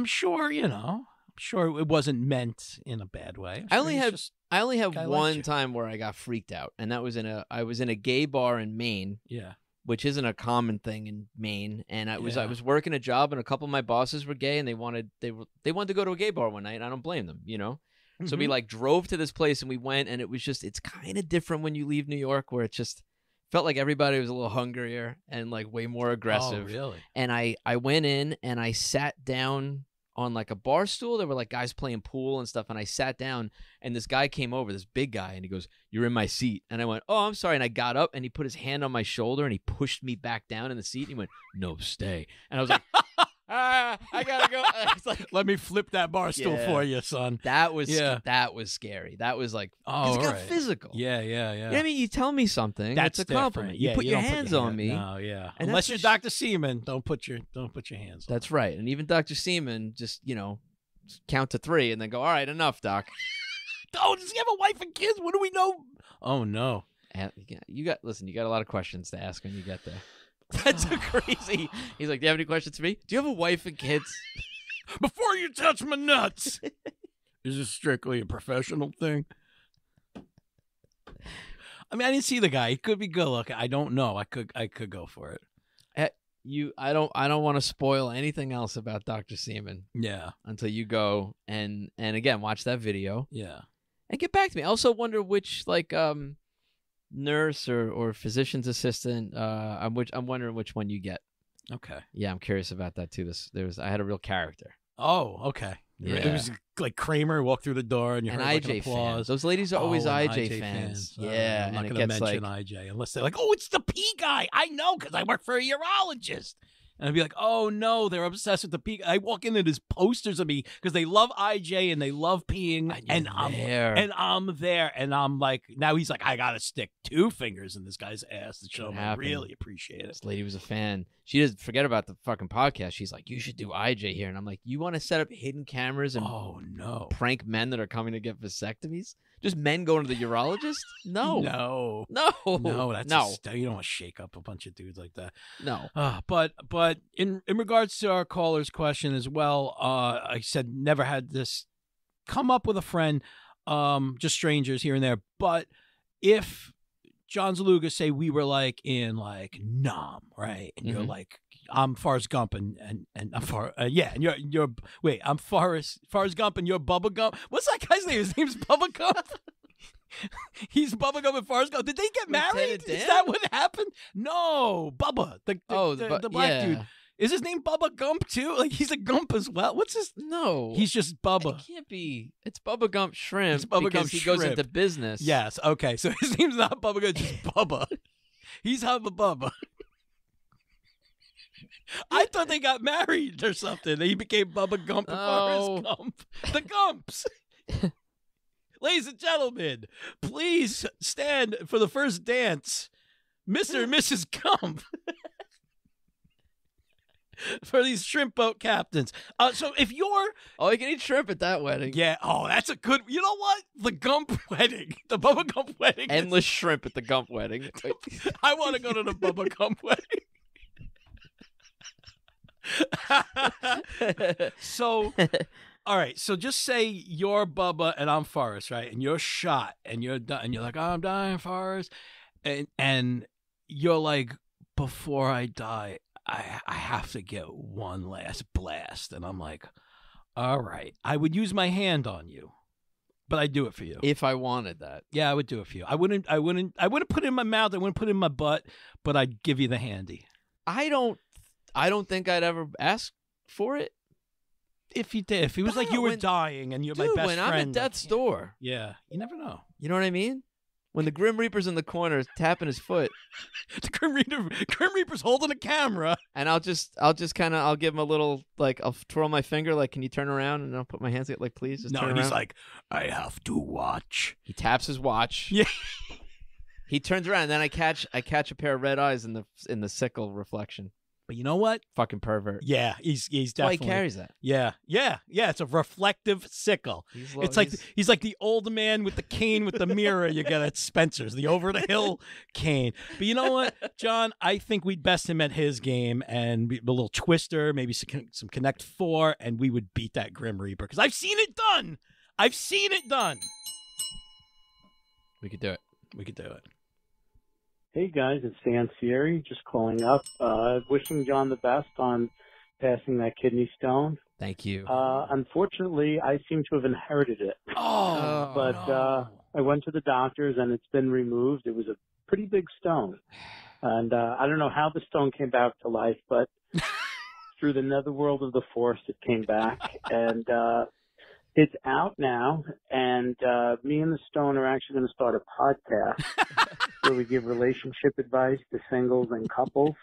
sure, you know. I'm sure it wasn't meant in a bad way. I only have one time where I got freaked out, and that was I was in a gay bar in Maine. Yeah. Which isn't a common thing in Maine, and I was working a job, and a couple of my bosses were gay, and they wanted to go to a gay bar one night. And I don't blame them, you know. Mm-hmm. So we like drove to this place, and we went, and it was just, it's kind of different when you leave New York, where it just felt like everybody was a little hungrier and like way more aggressive. Oh, really? And I went in and I sat down on like a bar stool. There were like guys playing pool and stuff, and I sat down, and this guy came over, this big guy, and he goes, "You're in my seat." And I went, "Oh, I'm sorry." And I got up, and he put his hand on my shoulder, and he pushed me back down in the seat, and he went, "No, stay." And I was like, I gotta go. It's like, let me flip that bar stool for you, son. That was scary. That was like, it got physical. Yeah. You know what I mean? You tell me something, that's a compliment. Yeah, you put your hands on me. No, yeah. And unless you're Dr. Seaman, don't put your hands on. That's right. And even Dr. Seaman, just, you know, count to 3 and then go, "All right, enough, doc." Oh, does he have a wife and kids? What do we know? Oh no. You got a lot of questions to ask when you get there. That's so crazy. He's like, "Do you have any questions for me? Do you have a wife and kids?" Before you touch my nuts. Is this strictly a professional thing? I mean, I didn't see the guy. He could be good looking. I don't know. I could go for it. I don't want to spoil anything else about Dr. Seaman. Yeah. Until you go and again watch that video. Yeah. And get back to me. I also wonder which like nurse or physician's assistant. I'm wondering which one you get. Okay. Yeah, I'm curious about that too. I had a real character. Oh, okay. Yeah. It was like Kramer walked through the door and you heard like an IJ applause. fans. Those ladies are always IJ fans. Yeah, I'm not going to mention IJ unless they're like, "Oh, it's the P guy. I know because I work for a urologist." And I'd be like, oh no, they're obsessed with the pee. I walk in and there's posters of me because they love IJ and they love peeing. And I'm there. And I'm like, now he's like, I got to stick 2 fingers in this guy's ass to show him I really appreciate it. This lady was a fan. She doesn't forget about the fucking podcast. She's like, you should do IJ here. And I'm like, you want to set up hidden cameras and prank men that are coming to get vasectomies? Just men going to the urologist? No. No. That's you don't want to shake up a bunch of dudes like that. No. But in regards to our caller's question as well, I said never had this come up with a friend, just strangers here and there. But if John Zaluga say we were like in like Nam, right? And you're like, I'm Forrest Gump and I'm and you're wait, I'm Forrest Gump and you're Bubba Gump. What's that guy's name? His name's Bubba Gump. He's Bubba Gump and Forrest Gump. Did they get married? Is that what happened? No, Bubba, the black dude. Is his name Bubba Gump too? Like he's a Gump as well. What's his? No, he's just Bubba. It can't be. It's Bubba Gump Shrimp. It's Bubba Gump he Shrimp. goes into business. Yes. Okay. So his name's not Bubba Gump, just Bubba. He's Hubba Bubba. I thought they got married or something. He became Bubba Gump and Forrest Gump. The Gumps. Ladies and gentlemen, please stand for the first dance. Mr. and Mrs. Gump. For these shrimp boat captains. So if you're... Oh, you can eat shrimp at that wedding. Yeah. Oh, that's a good... You know what? The Gump wedding. The Bubba Gump wedding. Endless shrimp at the Gump wedding. I want to go to the Bubba Gump wedding. So, all right. So just say you're Bubba and I'm Forrest, right? And you're shot and you're done. And you're like, oh, I'm dying, Forrest. And you're like, before I die, I have to get one last blast. And I'm like, all right. I would use my hand on you, but I'd do it for you. If I wanted that. Yeah, I would do it for you. I wouldn't put it in my mouth. I wouldn't put it in my butt, but I'd give you the handy. I don't think I'd ever ask for it. If you did, if he was like you were dying and you're my best friend. When I'm at death's door. Yeah, you never know. You know what I mean? When the Grim Reaper's in the corner tapping his foot. The Grim Reaper's holding a camera. And I'll just kind of, I'll give him a little, like, I'll twirl my finger, like, can you turn around? And I'll put my hands, like, please, just turn around. No, he's like, I have to watch. He taps his watch. Yeah. He turns around, and then I catch a pair of red eyes in the sickle reflection. But you know what? Fucking pervert. Yeah, he's definitely. That's why he carries that. Yeah. It's a reflective sickle. He's like the old man with the cane with the mirror you get at Spencer's, the over the hill cane. But you know what, John? I think we'd best him at his game and a little twister, maybe some Connect 4, and we would beat that Grim Reaper because I've seen it done. We could do it. Hey guys, it's Dan Sierra, just calling up, wishing John the best on passing that kidney stone. Thank you. Unfortunately, I seem to have inherited it. I went to the doctors and it's been removed. It was a pretty big stone. And I don't know how the stone came back to life, but through the netherworld of the Force, it came back. And it's out now. And me and the stone are actually going to start a podcast. Where we give relationship advice to singles and couples.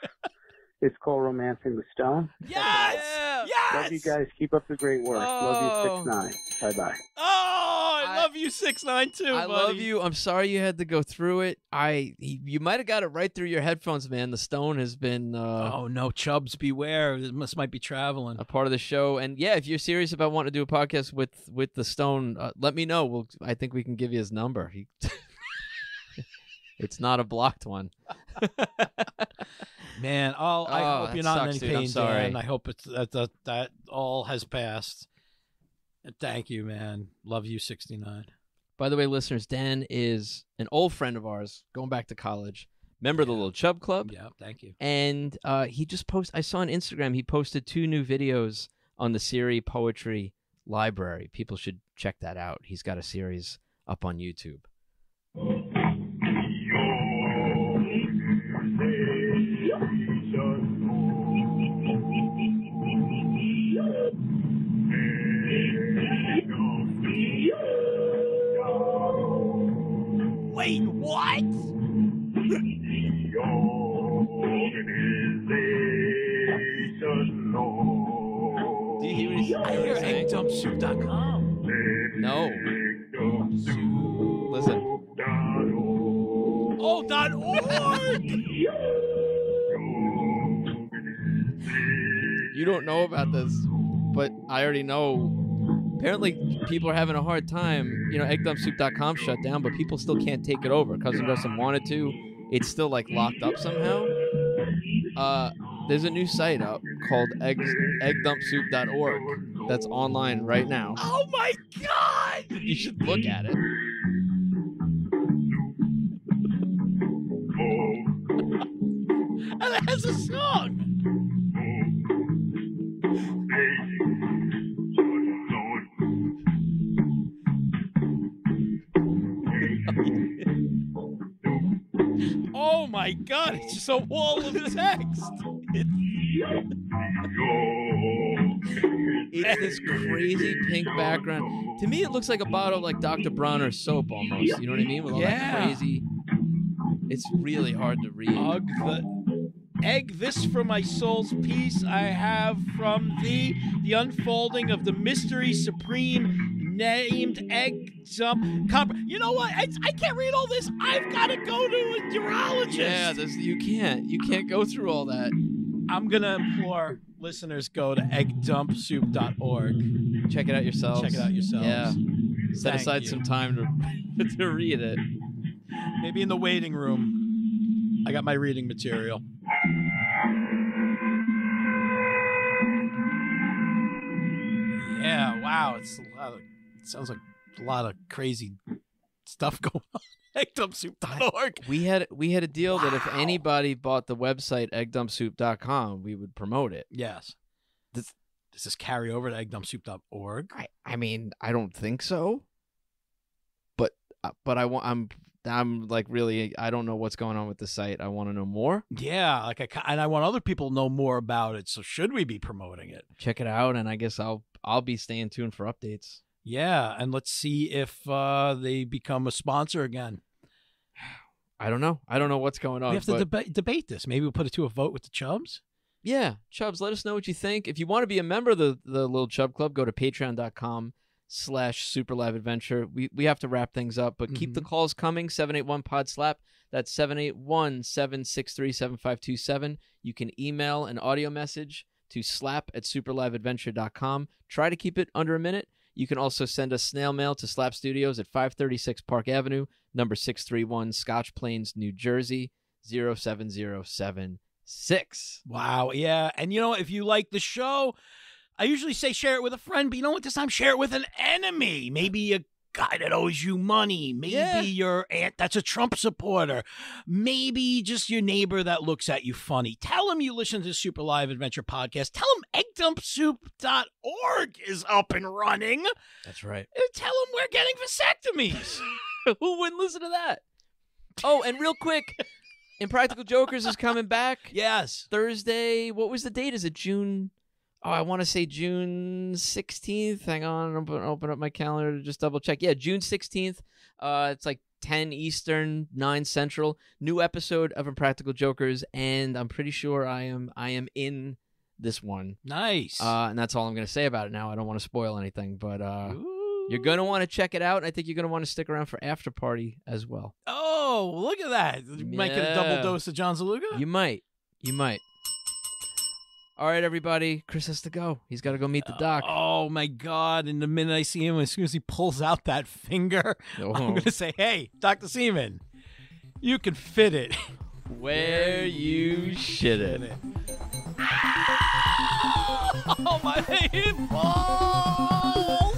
It's called Romancing the Stone. Yes! Love you guys. Keep up the great work. Love you, 6ix9ine. Bye-bye. Oh, I love you, 6ix9ine, too, I love you. I'm sorry you had to go through it. You might have got it right through your headphones, man. The stone has been... oh, no. Chubs, beware. This might be traveling. A part of the show. And, yeah, if you're serious about wanting to do a podcast with the stone, let me know. I think we can give you his number. It's not a blocked one. Man, I hope you're not in any pain, I'm sorry. Dan. I hope it's that all has passed. Thank you, man. Love you, 69. By the way, listeners, Dan is an old friend of ours, going back to college. Member of the Little Chub Club. Yeah, thank you. And he just posted, I saw on Instagram, he posted 2 new videos on the Siri Poetry Library. People should check that out. He's got a series up on YouTube. Wait, what? EggDumpSoup.com. No. Listen. Oh, .org. You don't know about this, but I already know. Apparently, people are having a hard time. You know, EggDumpSoup.com shut down, but people still can't take it over. Cousin Dustin wanted to. It's still, like, locked up somehow. There's a new site up called eggdumpsoup.org that's online right now. Oh, my God. You should look at it. And it has a song. Oh my God, it's just a wall of text. It's this crazy pink background. To me, it looks like a bottle of like Dr. Bronner soap almost. You know what I mean? With all that crazy. It's really hard to read. Egg, this for my soul's peace I have from thee, the unfolding of the mystery supreme named Egg Dump. You know what? I can't read all this. I've got to go to a urologist. Yeah, you can't go through all that. I'm going to implore listeners go to eggdumpsoup.org. Check it out yourselves. Yeah. Set aside some time to read it. Maybe in the waiting room. I got my reading material. Yeah, wow. It sounds like a lot of crazy stuff going on. Eggdumpsoup.org. We had a deal that if anybody bought the website eggdumpsoup.com, we would promote it. Yes. Does this carry over to eggdumpsoup.org? I mean, I don't think so. But I'm like really, I don't know what's going on with the site. I want to know more. Yeah, and I want other people to know more about it. So should we be promoting it? Check it out, and I guess I'll be staying tuned for updates. Yeah, and let's see if they become a sponsor again. I don't know. I don't know what's going on. We have to debate this. Maybe we'll put it to a vote with the Chubs. Yeah, Chubs, let us know what you think. If you want to be a member of the Little Chub Club, go to patreon.com/superliveadventure. We have to wrap things up, but keep the calls coming. 781-POD-SLAP. That's 781-763-7527. You can email an audio message to slap@superliveadventure.com. Try to keep it under a minute. You can also send us snail mail to Slap Studios at 536 Park Avenue, number 631, Scotch Plains, New Jersey, 07076. Wow, yeah. And you know, if you like the show, I usually say share it with a friend, but you know what? This time share it with an enemy. Maybe a guy that owes you money. Maybe your aunt that's a Trump supporter. Maybe just your neighbor that looks at you funny. Tell him you listen to the Super Live Adventure podcast. Tell him eggdumpsoup.org is up and running. That's right. And tell him we're getting vasectomies. Who wouldn't listen to that? Oh, and real quick, Impractical Jokers is coming back. Yes. Thursday. What was the date? Is it June? Oh, I want to say June 16th. Hang on. I'm going to open up my calendar to just double check. Yeah, June 16th. It's like 10 Eastern, 9 Central. New episode of Impractical Jokers, and I'm pretty sure I am in this one. Nice. And that's all I'm going to say about it now. I don't want to spoil anything, but you're going to want to check it out, and I think you're going to want to stick around for After Party as well. Oh, look at that. You might get a double dose of John Zaluga? You might. All right, everybody. Chris has to go. He's got to go meet the doc. Oh, my God. And the minute I see him, as soon as he pulls out that finger, I'm going to say, hey, Dr. Seaman, you can fit it. Where you shit it. Oh, my hip balls.